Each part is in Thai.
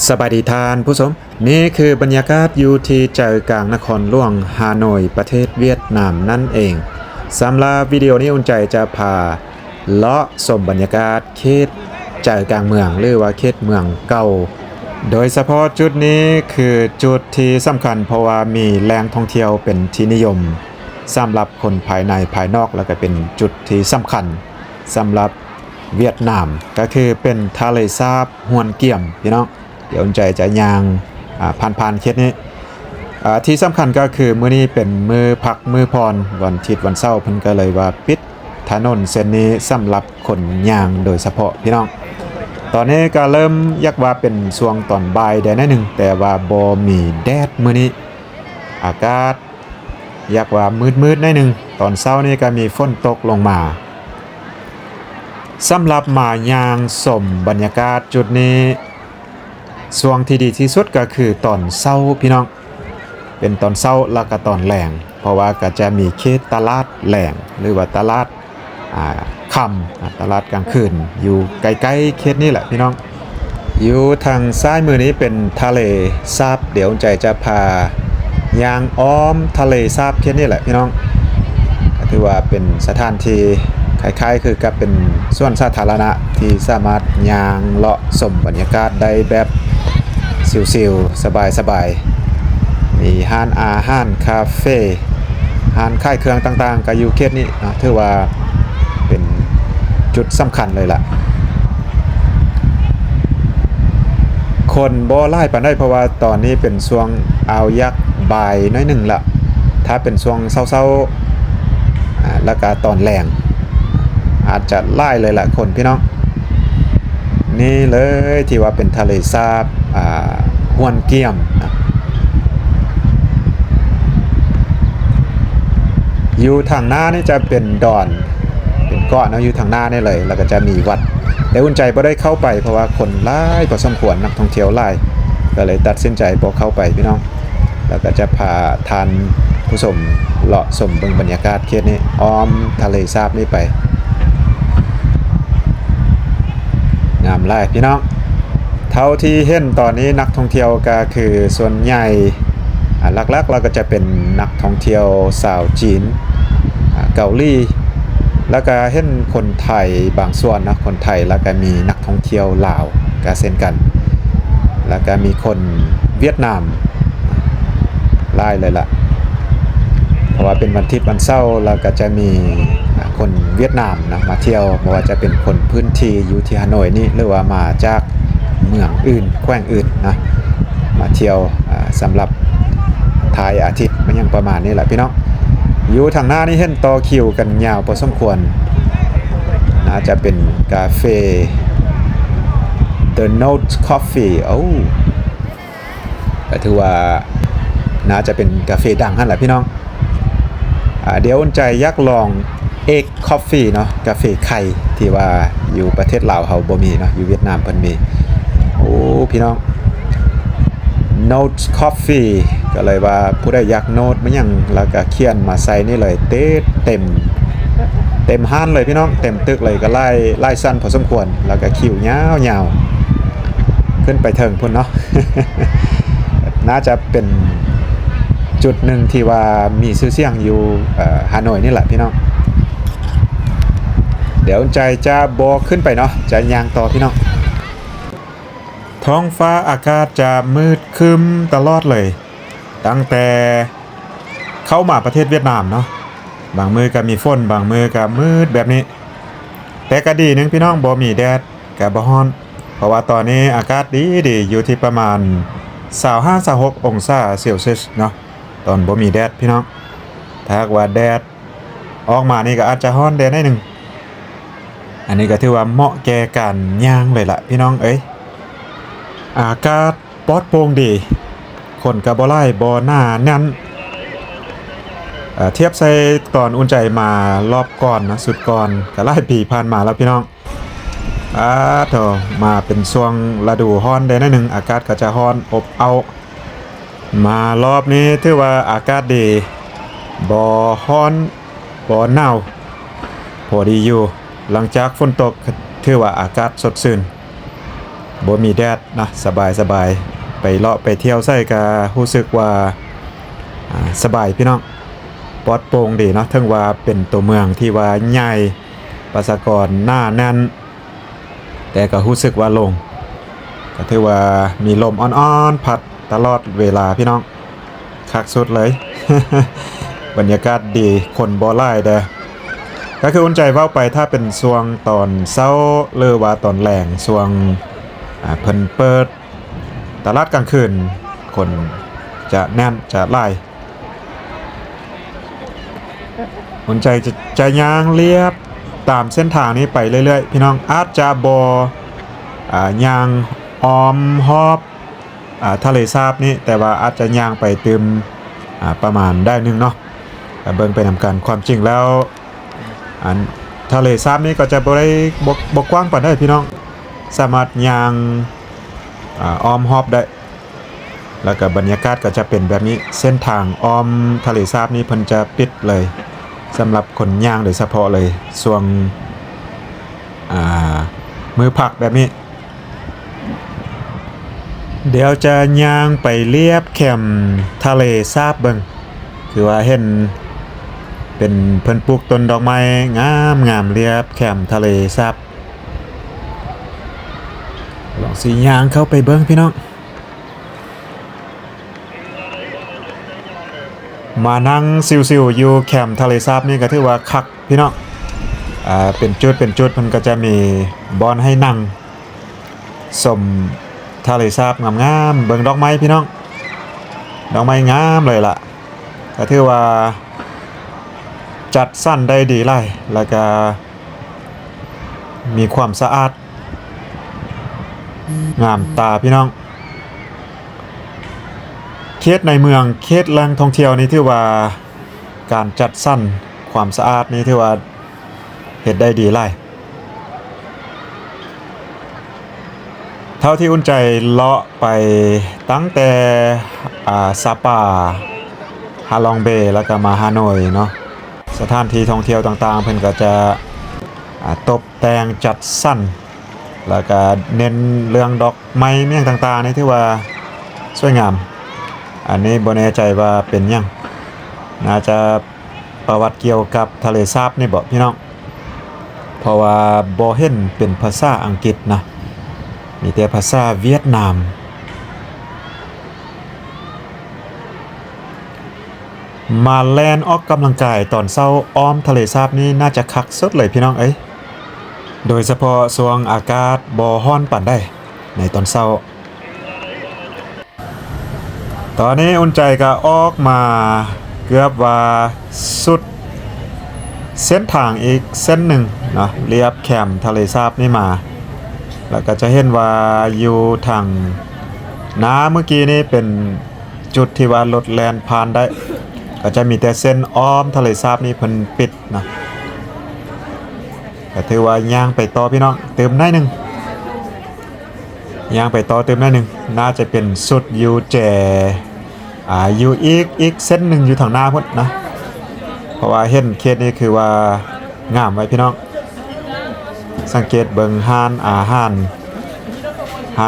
สบายดีทานผู้ชมนี่คือบรรยากาศอยู่ที่ใจกลางนครหลวงฮานอยประเทศเวียดนามนั่นเองสำหรับวิดีโอนี้อุ่นใจจะพาเลาะชมบรรยากาศเขตใจกลางเมืองหรือว่าเขตเมืองเก่าโดยเฉพาะจุดนี้คือจุดที่สำคัญเพราะว่ามีแหล่งท่องเที่ยวเป็นที่นิยมสำหรับคนภายในภายนอกแล้วก็เป็นจุดที่สำคัญสำหรับเวียดนามก็คือเป็นทะเลสาบฮวนเกี่ยมพี่น้องเดี๋ยวใจจะยางผ่านเขตนี้ที่สำคัญก็คือมื้อนี้เป็นมื้อพักมื้อพรวันอาทิตย์วันเสาร์เพิ่นก็เลยว่าปิดถนนเส้นนี้สำหรับคนย่างโดยเฉพาะพี่น้องตอนนี้ก็เริ่มยักว่าเป็นช่วงตอนบ่ายได้นิดนึงแต่ว่าบ่มีแดดมื้อนี้อากาศยักว่ามืดๆนิดนึงตอนเช้านี้ก็มีฝนตกลงมาสำหรับมาย่างชมบรรยากาศจุดนี้ช่วงที่ดีที่สุดก็คือตอนเช้าพี่น้องเป็นตอนเช้าแล้วก็ตอนแลงเพราะว่าก็จะมีเขตตลาดแลงหรือว่าตลาดค่ำตลาดกลางคืนอยู่ใกล้ๆเขตนี้แหละพี่น้องอยู่ทางซ้ายมือนี้เป็นทะเลสาบเดี๋ยวใจจะพายางอ้อมทะเลสาบเขตนี้แหละพี่น้องถือว่าเป็นสถานที่คล้ายๆคือกับเป็นส่วนสาธารณะที่สามารถย่างเลาะชมบรรยากาศได้แบบชิลๆสบายๆมีร้านอาหารคาเฟ่ร้านขายเครื่องต่างๆก็อยู่เขตนี้ถือว่าเป็นจุดสำคัญเลยล่ะคนบ่หลายปานใดเพราะว่าตอนนี้เป็นช่วงเอายักษ์บ่ายน้อยหนึ่งละถ้าเป็นช่วงเช้าๆแล้วก็ตอนแรงอาจจะไล่เลยล่ะคนพี่น้องนี่เลยที่ว่าเป็นทะเลสาบฮวนเกี่ยมอยู่ทางหน้านี่จะเป็นดอนเป็นเกาะนะอยู่ทางหน้านี่เลยแล้วก็จะมีวัดแต่อุ่นใจบ่ได้เข้าไปเพราะว่าคนหลายพอสมควรนักท่องเที่ยวหลายก็เลยตัดสินใจบ่เข้าไปพี่น้องแล้วก็จะพาทานผู้ชมเลาะชมเบิ่งบรรยากาศเขตนี้อ้อมทะเลสาบนี้ไปงามหลายพี่น้องเท่าที่เห็นตอนนี้นักท่องเที่ยวก็คือส่วนใหญ่หลักๆเราก็จะเป็นนักท่องเที่ยวชาวจีนเกาหลีแล้วก็เห็นคนไทยบางส่วนนะคนไทยแล้วก็มีนักท่องเที่ยวลาวก็เช่นกันแล้วก็มีคนเวียดนามหลายเลยล่ะเพราะว่าเป็นวันอาทิตย์วันเสาร์แล้วก็จะมีคนเวียดนามนะมาเที่ยวไม่ว่าจะเป็นคนพื้นที่อยู่ที่ฮานอยนี่หรือว่ามาจากเมืองอื่นแขวงอื่นนะมาเที่ยวสำหรับท้ายอาทิตย์มันยังประมาณนี้แหละพี่น้องอยู่ทางหน้านี่เห็นต่อคิวกันยาวพอสมควรน่าจะเป็นกาเฟ่ The Note Coffee ก็ถือว่าน่าจะเป็นกาเฟ่ดังนั่นแหละพี่น้องเดี๋ยวใจยักลองเอกคอฟฟี่เนาะกาแฟไข่ที่ว่าอยู่ประเทศลาวเฮาบ่มีเนาะอยู่เวียดนามเพิ่นมีพี่น้อง Note Coffee ก็เลยว่าผู้ใดอยากโน้ตมันยังแล้วก็เขียนมาใส่นี่เลยเต็มห้านเลยพี่น้องเต็มตึกเลยก็ไล่สั้นพอสมควรแล้วก็คิวยาวขึ้นไปเทิงพุ่นเนาะ น่าจะเป็นจุดหนึ่งที่ว่ามีชื่อเสียงอยู่ฮานอยนี่แหละพี่น้องเดี๋ยวใจจะบอขึ้นไปเนาะจะยางต่อพี่น้องท้องฟ้าอากาศจะมืดครึ้มตลอดเลยตั้งแต่เข้ามาประเทศเวียดนามเนาะบางมือก็มีฝนบางมือก็มืดแบบนี้แต่ก็ดีนึงพี่น้องบ่มีแดดก็บ่ร้อนเพราะว่าตอนนี้อากาศดีอยู่ที่ประมาณ25-26องศาเซลเซียสเนาะตอนบ่มีแดดพี่น้องถ้าว่าแดดออกมานี่ก็อาจจะร้อนแดดได้นึงอันนี้ก็ถือว่าเหมาะแก่การย่างเลยล่ะพี่น้องเอ้ยอากาศปลอดโปร่งดีคนก็บ่หลายบ่หนาแน่นเทียบใส่ตอนอุ่นใจมารอบก่อนนะสุดก่อนก็หลายปีผ่านมาแล้วพี่น้องโธ่มาเป็นช่วงฤดูร้อนได้นึงอากาศก็จะร้อนอบเอามารอบนี้ถือว่าอากาศดีบ่ร้อนบ่หนาวพอดีอยู่หลังจากฝนตกถือว่าอากาศสดชื่น บ่มีแดดนะสบายไปเลาะไปเที่ยวไส้ก็รู้สึกว่าสบายพี่น้องปลอดโปร่งดีเนาะถึงว่าเป็นตัวเมืองที่ว่าใหญ่ประชากรหน้าแน่นแต่ก็รู้สึกว่าโล่งก็ถือว่ามีลมอ่อนๆพัดตลอดเวลาพี่น้องคักสุดเลย บรรยากาศดีคนบ่หลายเด้อก็คืออุ่นใจเว้าไปถ้าเป็นช่วงตอนเช้าหรือว่าตอนแลงช่วงเพิ่นเปิดตลาดกลางคืนคนจะแน่นจะหลายอุ่นใจจะย่างเลียบตามเส้นทางนี้ไปเรื่อยๆพี่น้องอาจจะบ่ย่างอ้อมฮอบทะเลสาบนี่แต่ว่าอาจจะย่างไปเติมประมาณได้นึงเนาะเบิ่งไปนำกันความจริงแล้วทะเลสาบนี่ก็จะบ่ได้บ่กว้างปานใดพี่น้องสามารถย่างอ้อมฮอบได้แล้วก็บรรยากาศก็จะเป็นแบบนี้เส้นทางอ้อมทะเลสาบนี้เพิ่นจะปิดเลยสำหรับคนย่างโดยเฉพาะเลยช่วงมือพักแบบนี้เดี๋ยวจะย่างไปเลียบแคมป์ทะเลสาบเบิ่งคือว่าเห็นเป็นเพิ่นปลูกต้นดอกไม้งามเลียบแคมป์ทะเลสาบลองสิย่างเข้าไปเบิ่งพี่น้องมานั่งซิวๆอยู่แคมป์ทะเลสาบนี่ก็ถือว่าคักพี่น้องเป็นจุดเพิ่นก็จะมีบอนให้นั่งชมทะเลสาบงามๆเบิ่งดอกไม้พี่น้องดอกไม้งามเลยล่ะก็ถือว่าจัดสรรได้ดีหลายแล้วก็มีความสะอาดงามตาพี่น้องเขตในเมืองเขตแหล่งท่องเที่ยวนี่ถือว่าการจัดสรรความสะอาดนี่ถือว่าเฮ็ดได้ดีหลายเท่าที่อุ่นใจเลาะไปตั้งแต่ซาปาฮาลองเบย์แล้วก็มาฮานอยเนาะสถานที่ท่องเที่ยวต่างๆเพิ่นก็จะตกแต่งจัดสรรแล้วก็เน้นเรื่องดอกไม้เมี่ยงต่างๆนี่ถือว่าสวยงามอันนี้บ่แน่ใจว่าเป็นหยังน่าจะประวัติเกี่ยวกับทะเลสาบนี่บ่พี่น้องเพราะว่าบ่เห็นเป็นภาษาอังกฤษนะมีแต่ภาษาเวียดนามมาแลนออกกำลังกายตอนเช้าอ้อมทะเลสาบนี่น่าจะคักสุดเลยพี่น้องเอ้ยโดยเฉพาะช่วงอากาศบ่ร้อนปานใดในตอนเช้าตอนนี้อุ่นใจก็ออกมาเกือบว่าสุดเส้นทางอีกเส้นหนึ่งเนาะเรียบแคมป์ทะเลสาบนี่มาแล้วก็จะเห็นว่าอยู่ทางน้าเมื่อกี้นี่เป็นจุดที่ว่ารถแล่นผ่านได้ก็จะมีแต่เส้นอ้อมทะเลสาบนี่เพิ่นปิดนะก็ถือว่าย่างไปต่อพี่น้องเติมได้นึงย่างไปต่อเติมได้นึงน่าจะเป็นสุดอยู่แจอยู่อีกเส้นหนึ่งอยู่ทางหน้าพุ่นนะเพราะว่าเห็นเขตนี้คือว่างามไว้พี่น้องสังเกตเบิ่งห้านอาหา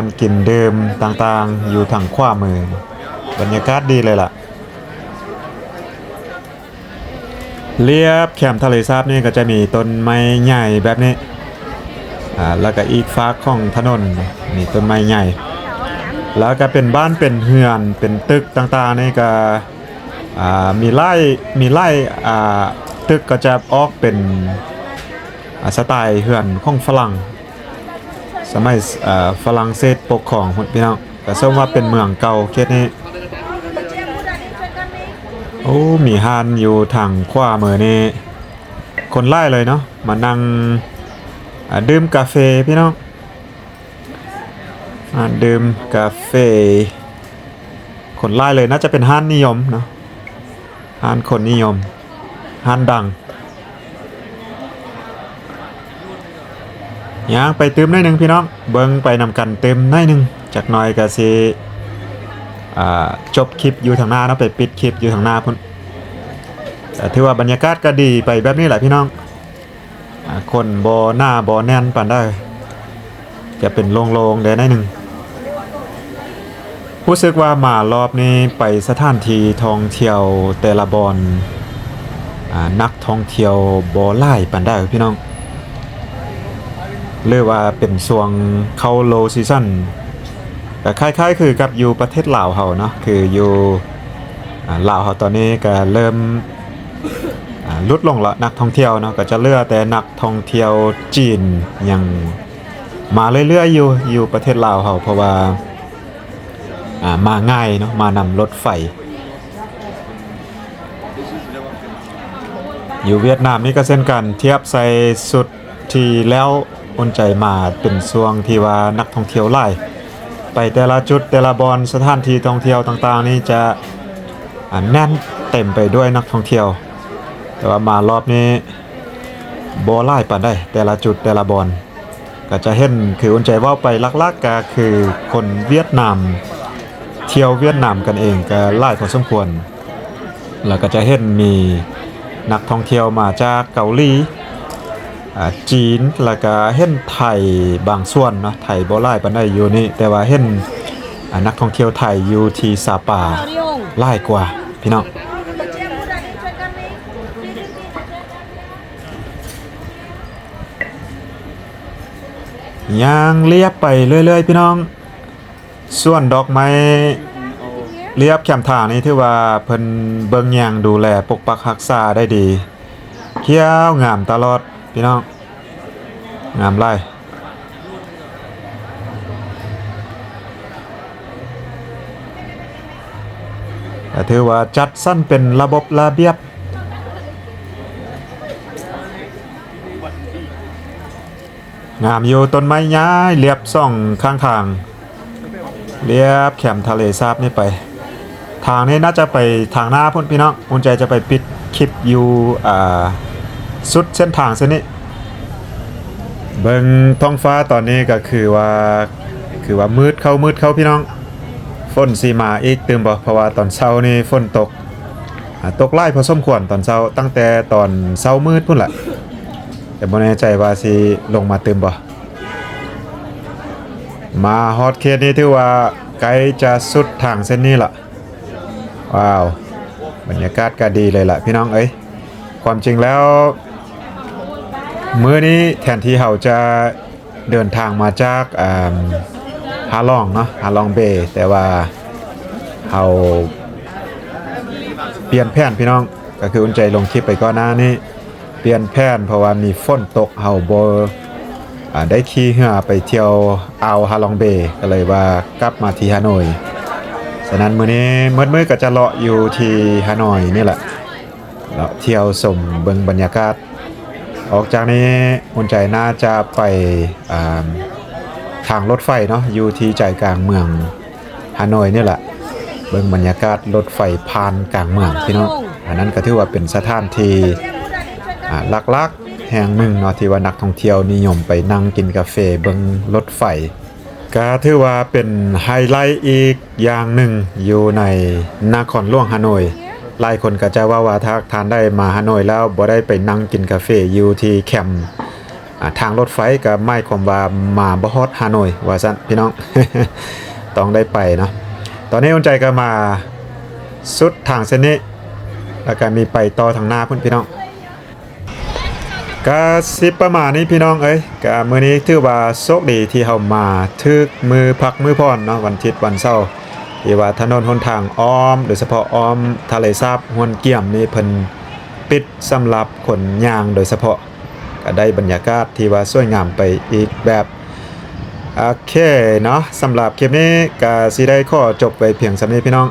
รกินดื่มต่างๆอยู่ทางขวามือบรรยากาศดีเลยล่ะเรียบแคมป์ทะเลสาบนี่ก็จะมีต้นไม้ใหญ่แบบนี้แล้วก็อีกฝากของถนนมีต้นไม้ใหญ่แล้วก็เป็นบ้านเป็นเฮือนเป็นตึกต่างๆนี่ก็มีไร่ตึกก็จะออกเป็นสไตล์เฮือนของฝรั่งสมัยฝรั่งเศสปกครองพี่น้องก็ส้มว่าเป็นเมืองเก่าเขตนี้โอ้มีห้านอยู่ทางขวามือนี่คนไล่เลยเนาะมานั่งดื่มกาแฟพี่น้องดื่มกาแฟคนไล่เลยน่าจะเป็นห้านนิยมเนาะห้านคนนิยมห้านดังย่างไปเติมหน่อยนึงพี่น้องเบิ่งไปนำกันเติมหน่อยนึงจากหน่อยก็สิจบคลิปอยู่ทางหน้าเนาะไปปิดคลิปอยู่ทางหน้าพุ่นแต่ถือว่าบรรยากาศก็ดีไปแบบนี้แหละพี่น้องคนบ่หน้าบ่แน่นปานได้ จะเป็นโล่งๆได้หนึ่งรู้สึกว่ามารอบนี้ไปสถานที่ท่องเที่ยวแต่ละบอนนักท่องเที่ยวบ่หลายปานใดพี่น้องเรียกว่าเป็นช่วงเข้าโลซีซั่นแต่คล้ายๆคือกับอยู่ประเทศลาวเฮาเนาะคืออยู่ลาวเฮาตอนนี้ก็เริ่มลดลงละนักท่องเที่ยวเนาะก็จะเหลือแต่นักท่องเที่ยวจีนยังมาเรื่อยๆอยู่ประเทศลาวเฮาเพราะว่ามาง่ายเนาะมานำรถไฟอยู่เวียดนามนี่ก็เช่นกันเทียบใส่สุดที่แล้วอุ่นใจมาเป็นช่วงที่ว่านักท่องเที่ยวหลายไปแต่ละจุดแต่ละบอนสถานที่ท่องเที่ยวต่างๆนี่จะแน่นเต็มไปด้วยนักท่องเที่ยวแต่ว่ามารอบนี้บ่หลายปานใดแต่ละจุดแต่ละบอนก็จะเห็นคืออุ่นใจว่าไปลักๆก็คือคนเวียดนามเที่ยวเวียดนามกันเองก็หลายพอสมควรแล้วก็จะเห็นมีนักท่องเที่ยวมาจากเกาหลีจีนแล้วก็เห็นไทยบางส่วนเนาะไทยบ่หลายปานใดอยู่นี่แต่ว่าเห็นนักท่องเที่ยวไทยอยู่ที่ซาปาหลายกว่าพี่น้องย่างเลียบไปเรื่อยๆพี่น้องส่วนดอกไม้เรียบแคมทางนี้ถือว่าเพิ่นเบิ่งแยงดูแลปกปักรักษาได้ดีเขียวงามตลอดพี่น้องงามหลายแต่ถือว่าจัดสั้นเป็นระบบระเบียบงามอยู่ต้นไม้ย้ายเรียบส่องข้างทางเรียบแคมทะเลสาบนี่ไปทางนี้น่าจะไปทางหน้าพุ่นพี่น้องอุ่นใจจะไปปิดคลิปอยู่สุดเส้นทางเส้นนี้เบิ่งท้องฟ้าตอนนี้ก็คือว่ามืดเข้าพี่น้องฝนสีมาอีกตื่มบ่เพราะว่าตอนเช้านี่ฝนตกไล่พอสมควรตอนเช้าตั้งแต่ตอนเช้ามืดพุ่นแหละแต่บ่แน่ใจว่าสิลงมาตื่มบ่มาฮอตเคสนี้ถือว่าไกลจะสุดทางเส้นนี้ล่ะว้าวบรรยากาศก็ดีเลยล่ะพี่น้องเอ้ยความจริงแล้วมื้อนี้แทนที่เราจะเดินทางมาจากฮาลองเนาะฮาลองเบย์แต่ว่าเราเปลี่ยนแผนพี่น้องก็คืออุ่นใจลงคลิปไปก่อนหน้านี้เปลี่ยนแผนเพราะว่ามีฝนตกเราบ่ได้ขี่เรือไปเที่ยวอ่าวฮาลองเบย์ก็เลยว่ากลับมาที่ฮานอยฉะนั้นมื้อนี้มื้อก็จะเลาะอยู่ที่ฮานอยนี่แหละเลาะเที่ยวชมเบิ่งบรรยากาศออกจากนี้อุ่นใจน่าจะไปทางรถไฟเนาะอยู่ที่ใจกลางเมืองฮานอยนี่แหละเบิ่งบรรยากาศรถไฟผ่านกลางเมืองพี่น้องอันนั้นก็ถือว่าเป็นสถานที่หลักๆแห่งหนึ่งเนาะที่ว่านักท่องเที่ยวนิยมไปนั่งกินกาแฟเบิ่งรถไฟก็ถือว่าเป็นไฮไลท์อีกอย่างหนึ่งอยู่ในนครหลวงฮานอยหลายคนก็จะว่าถ้าทานได้มาฮานอยแล้วบ่ได้ไปนั่งกินกาแฟอยู่ที่แคมป์ทางรถไฟก็หมายความว่ามาบ่ฮอดฮานอยว่าซั่นพี่น้อง ต้องได้ไปเนาะตอนนี้อุ่นใจก็มาสุดทางเส้นนี้แล้วก็มีไปต่อทางหน้าเพิ่นพี่น้องก็สิประมาณนี้พี่น้องเอ้ยก็มื้อนี้ถือว่าโชคดีที่เฮามาถึกมือพักมือพรเนาะวันอาทิตย์วันเสาร์ที่ว่าถนนหนทางอ้อมโดยเฉพาะอ้อมทะเลสาบห้วยเกี่ยมนี่เพิ่นปิดสำหรับคนย่างโดยเฉพาะก็ได้บรรยากาศที่ว่าสวยงามไปอีกแบบโอเคเนาะสำหรับคลิปนี้ก็สิได้ขอจบไปเพียงส่ำนี้พี่น้อง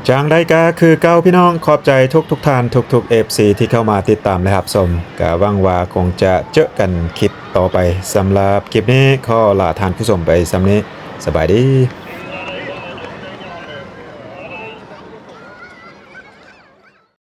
จังได้ก็คือเก้าพี่น้องขอบใจทุกท่านทุกFC ที่เข้ามาติดตามและรับชมก็หวังว่าคงจะเจอกันคลิปต่อไปสำหรับคลิปนี้ขอลาท่านผู้ชมไปส่ำนี้สบายดี